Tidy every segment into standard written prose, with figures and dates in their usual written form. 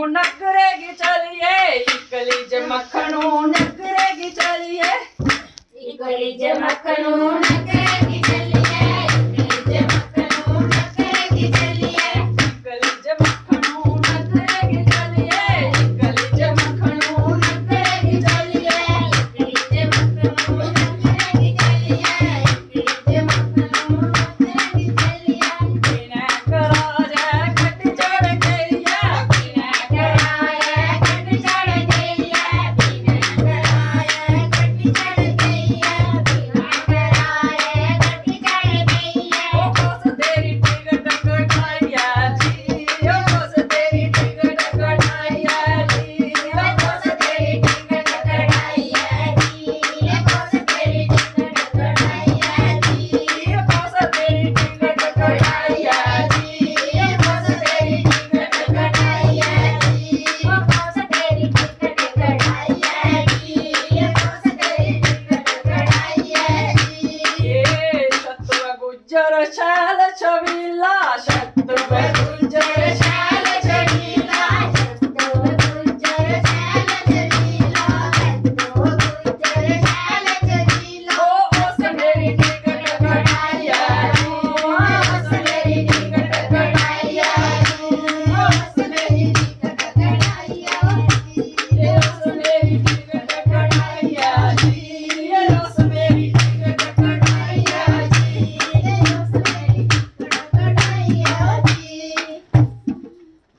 नगरेगी चलिए इकली ज मखनू नगरेगी चलिए इकली ज मखनू नगरेगी चलिए इकली ज मखनू नगरेगी चलिए इकली ज मखनू नगरेगी चलिए इकली ज मखनू नगरेगी चलिए इकली ज मखनू नगरेगी चलिए इकली ज मखनू नगरेगी चलिए बिना कराजे कट चढ़ गईया बिना कराए कट चढ़ गईया बिना कराए कट चढ़ गईया बिना कराए कट चढ़ गईया ओ बस तेरी टिकट कटाइया जी ओ बस तेरी टिकट कटाइया जी ये बस तेरी टिकट कटाइया जी ये बस तेरी टिकट कटाइया जी ओ बस तेरी टिकट कटाइया जी ये बस तेरी टिकट कटाइया जी वो बस तेरी टिकट कटाइया जी ये बस तेरी टिकट कटाइया जी ये सत्व गुज्जर शैल छबीला सत्व गुज्जर शैल छबीला सत्तो गुज्जर शैल छबीला सत्तो गुज्जर शैल छबीला ओ उस मेरी टिकट कटाइया बस मेरी टिकट कटाइया बस मेरी टिकट कटाइया ये उस मेरी टिकट कटाइया जी ये उस मेरी टिकट कटाइया जी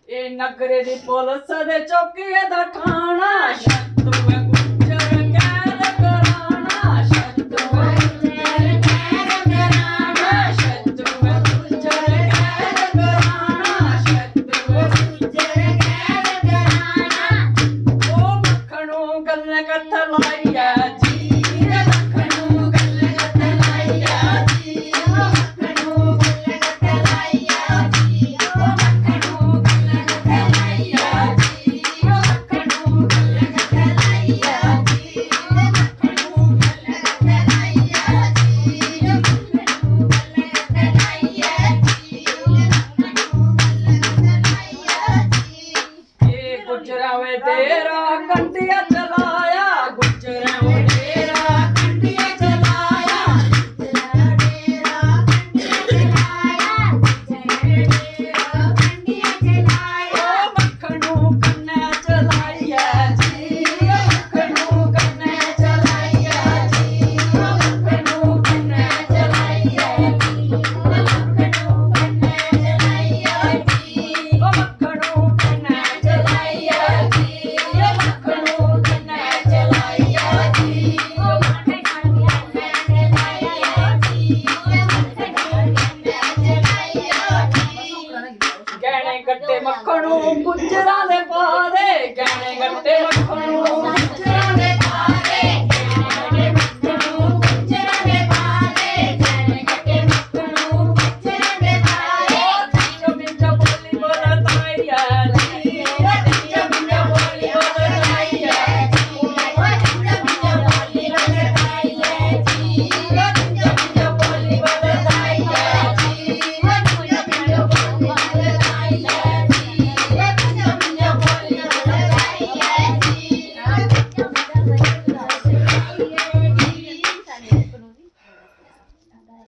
ये नगरे दी पुलिस दे चौकीए दा ठाणा सत्व गुज्जर कैद कराना सत्व गुज्जर कैद कराना सत्व गुज्जर कैद कराना सत्व ओ मखनू गल्ले कथ लाइया जी ये मखनू गल्ले कथ लाइया जी ओ मखनू गल्ले कथ लाइया जी ओ मखनू गल्ले कथ लाइया जी ओ मखनू गल्ले कथ लाइया जी ओ मखनू गल्ले कथ लाइया जी ओ मखनू गल्ले कथ लाइया जी ये गुजरा वे तेरा कंटिया चलाया गुजरा वे तेरा कंटिया चलाया ओ मखनू कन्ने चलाइया जी ओ मखनू कन्ने चलाइया जी ओ मखनू कन्ने चलाइया जी ओ मखनू कन्ने चलाइया जी ओ मखनू कन्ने चलाइया जी ओ मखनू कन्ने चलाइया जी ओ गहने गट्टे मखनू गुजरा दे पा दे गहने गट्टे मखनू गुजरा